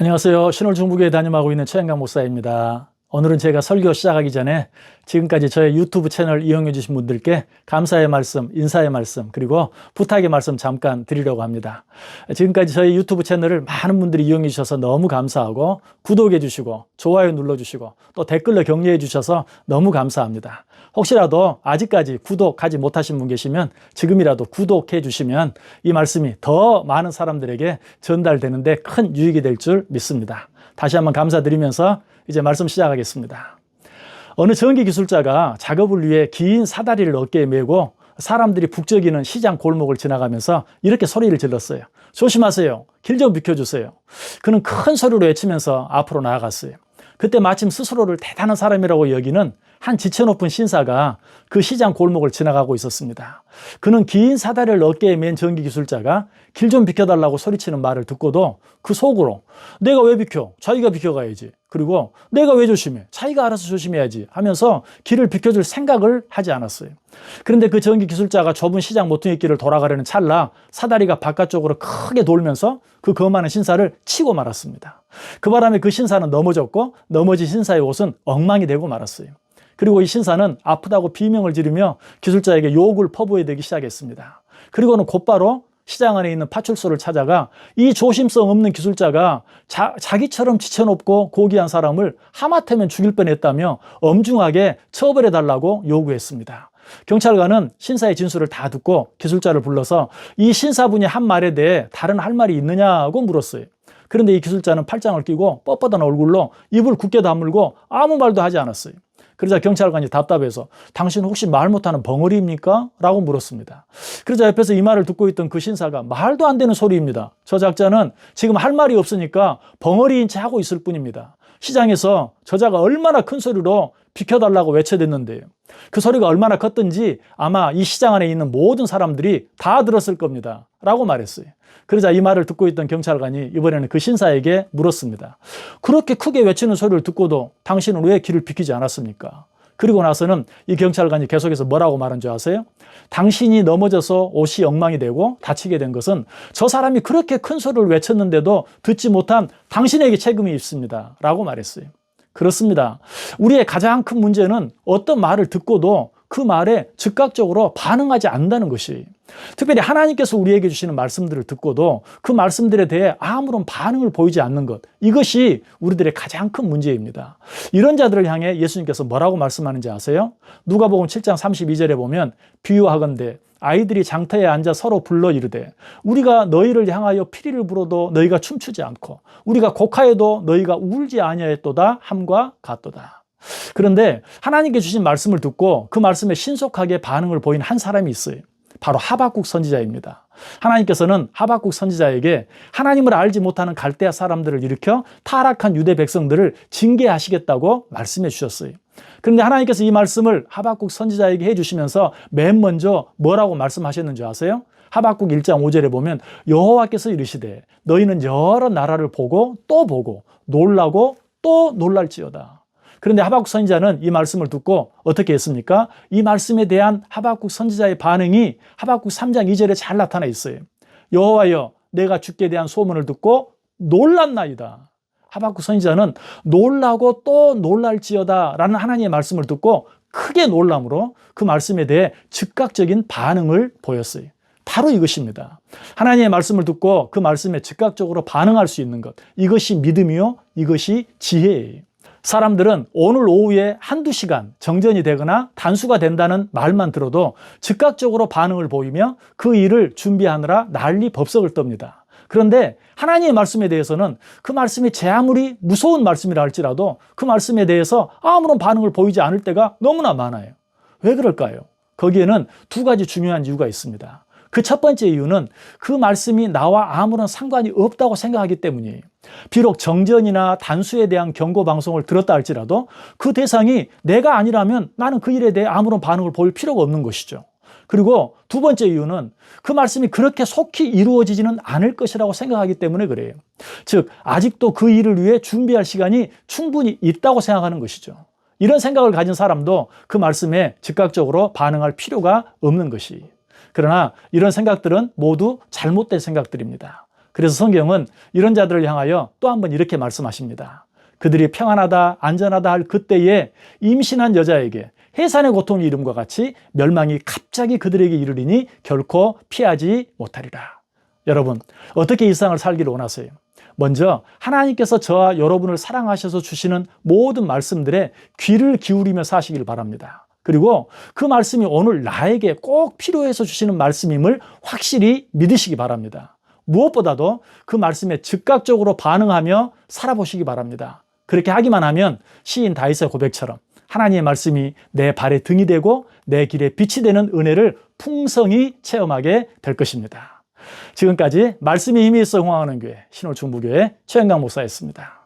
안녕하세요. 신월중부교회 담임하고 있는 최영강 목사입니다. 오늘은 제가 설교 시작하기 전에 지금까지 저의 유튜브 채널 이용해 주신 분들께 감사의 말씀, 인사의 말씀, 그리고 부탁의 말씀 잠깐 드리려고 합니다. 지금까지 저희 유튜브 채널을 많은 분들이 이용해 주셔서 너무 감사하고 구독해 주시고 좋아요 눌러 주시고 또 댓글로 격려해 주셔서 너무 감사합니다. 혹시라도 아직까지 구독하지 못하신 분 계시면 지금이라도 구독해 주시면 이 말씀이 더 많은 사람들에게 전달되는데 큰 유익이 될 줄 믿습니다. 다시 한번 감사드리면서 이제 말씀 시작하겠습니다. 어느 전기 기술자가 작업을 위해 긴 사다리를 어깨에 메고 사람들이 북적이는 시장 골목을 지나가면서 이렇게 소리를 질렀어요. 조심하세요. 길 좀 비켜주세요. 그는 큰 소리로 외치면서 앞으로 나아갔어요. 그때 마침 스스로를 대단한 사람이라고 여기는 한 지체 높은 신사가 그 시장 골목을 지나가고 있었습니다. 그는 긴 사다리를 어깨에 맨 전기 기술자가 길 좀 비켜달라고 소리치는 말을 듣고도 그 속으로 내가 왜 비켜? 자기가 비켜가야지. 그리고 내가 왜 조심해? 자기가 알아서 조심해야지 하면서 길을 비켜줄 생각을 하지 않았어요. 그런데 그 전기 기술자가 좁은 시장 모퉁이 길을 돌아가려는 찰나 사다리가 바깥쪽으로 크게 돌면서 그 거만한 신사를 치고 말았습니다. 그 바람에 그 신사는 넘어졌고 넘어진 신사의 옷은 엉망이 되고 말았어요. 그리고 이 신사는 아프다고 비명을 지르며 기술자에게 욕을 퍼부어대기 시작했습니다. 그리고는 곧바로 시장 안에 있는 파출소를 찾아가 이 조심성 없는 기술자가 자기처럼 지체높고 고귀한 사람을 하마터면 죽일 뻔했다며 엄중하게 처벌해달라고 요구했습니다. 경찰관은 신사의 진술을 다 듣고 기술자를 불러서 이 신사분이 한 말에 대해 다른 할 말이 있느냐고 물었어요. 그런데 이 기술자는 팔짱을 끼고 뻣뻣한 얼굴로 입을 굳게 다물고 아무 말도 하지 않았어요. 그러자 경찰관이 답답해서 당신 혹시 말 못하는 벙어리입니까? 라고 물었습니다. 그러자 옆에서 이 말을 듣고 있던 그 신사가 말도 안 되는 소리입니다. 저 작자는 지금 할 말이 없으니까 벙어리인 채 하고 있을 뿐입니다. 시장에서 저자가 얼마나 큰 소리로 비켜달라고 외쳐댔는데요. 그 소리가 얼마나 컸던지 아마 이 시장 안에 있는 모든 사람들이 다 들었을 겁니다. 라고 말했어요. 그러자 이 말을 듣고 있던 경찰관이 이번에는 그 신사에게 물었습니다. 그렇게 크게 외치는 소리를 듣고도 당신은 왜 길을 비키지 않았습니까? 그리고 나서는 이 경찰관이 계속해서 뭐라고 말한 줄 아세요? 당신이 넘어져서 옷이 엉망이 되고 다치게 된 것은 저 사람이 그렇게 큰 소리를 외쳤는데도 듣지 못한 당신에게 책임이 있습니다. 라고 말했어요. 그렇습니다. 우리의 가장 큰 문제는 어떤 말을 듣고도 그 말에 즉각적으로 반응하지 않는다는 것이, 특별히 하나님께서 우리에게 주시는 말씀들을 듣고도 그 말씀들에 대해 아무런 반응을 보이지 않는 것, 이것이 우리들의 가장 큰 문제입니다. 이런 자들을 향해 예수님께서 뭐라고 말씀하는지 아세요? 누가복음 7장 32절에 보면 비유하건대 아이들이 장터에 앉아 서로 불러 이르되 우리가 너희를 향하여 피리를 불어도 너희가 춤추지 않고 우리가 곡하여도 너희가 울지 아니하였도다 함과 같도다. 그런데 하나님께 주신 말씀을 듣고 그 말씀에 신속하게 반응을 보인 한 사람이 있어요. 바로 하박국 선지자입니다. 하나님께서는 하박국 선지자에게 하나님을 알지 못하는 갈대아 사람들을 일으켜 타락한 유대 백성들을 징계하시겠다고 말씀해 주셨어요. 그런데 하나님께서 이 말씀을 하박국 선지자에게 해주시면서 맨 먼저 뭐라고 말씀하셨는지 아세요? 하박국 1장 5절에 보면 여호와께서 이르시되 너희는 여러 나라를 보고 또 보고 놀라고 또 놀랄지어다. 그런데 하박국 선지자는 이 말씀을 듣고 어떻게 했습니까? 이 말씀에 대한 하박국 선지자의 반응이 하박국 3장 2절에 잘 나타나 있어요. 여호와여 내가 주께 대한 소문을 듣고 놀랐나이다. 하박국 선지자는 놀라고 또 놀랄지어다 라는 하나님의 말씀을 듣고 크게 놀람으로 그 말씀에 대해 즉각적인 반응을 보였어요. 바로 이것입니다. 하나님의 말씀을 듣고 그 말씀에 즉각적으로 반응할 수 있는 것, 이것이 믿음이요, 이것이 지혜예요. 사람들은 오늘 오후에 한두 시간 정전이 되거나 단수가 된다는 말만 들어도 즉각적으로 반응을 보이며 그 일을 준비하느라 난리 법석을 떱니다. 그런데 하나님의 말씀에 대해서는 그 말씀이 제 아무리 무서운 말씀이라 할지라도 그 말씀에 대해서 아무런 반응을 보이지 않을 때가 너무나 많아요. 왜 그럴까요? 거기에는 두 가지 중요한 이유가 있습니다. 그 첫 번째 이유는 그 말씀이 나와 아무런 상관이 없다고 생각하기 때문이에요. 비록 정전이나 단수에 대한 경고 방송을 들었다 할지라도 그 대상이 내가 아니라면 나는 그 일에 대해 아무런 반응을 보일 필요가 없는 것이죠. 그리고 두 번째 이유는 그 말씀이 그렇게 속히 이루어지지는 않을 것이라고 생각하기 때문에 그래요. 즉 아직도 그 일을 위해 준비할 시간이 충분히 있다고 생각하는 것이죠. 이런 생각을 가진 사람도 그 말씀에 즉각적으로 반응할 필요가 없는 것이. 그러나 이런 생각들은 모두 잘못된 생각들입니다. 그래서 성경은 이런 자들을 향하여 또 한 번 이렇게 말씀하십니다. 그들이 평안하다 안전하다 할 그때에 임신한 여자에게 해산의 고통이 이름과 같이 멸망이 갑자기 그들에게 이르리니 결코 피하지 못하리라. 여러분, 어떻게 이 세상을 살기를 원하세요? 먼저 하나님께서 저와 여러분을 사랑하셔서 주시는 모든 말씀들에 귀를 기울이며 사시길 바랍니다. 그리고 그 말씀이 오늘 나에게 꼭 필요해서 주시는 말씀임을 확실히 믿으시기 바랍니다. 무엇보다도 그 말씀에 즉각적으로 반응하며 살아보시기 바랍니다. 그렇게 하기만 하면 시인 다윗의 고백처럼 하나님의 말씀이 내 발의 등이 되고 내 길에 빛이 되는 은혜를 풍성히 체험하게 될 것입니다. 지금까지 말씀의 힘이 있어 흥황하는 교회 신홀 중부교회 최영강 목사였습니다.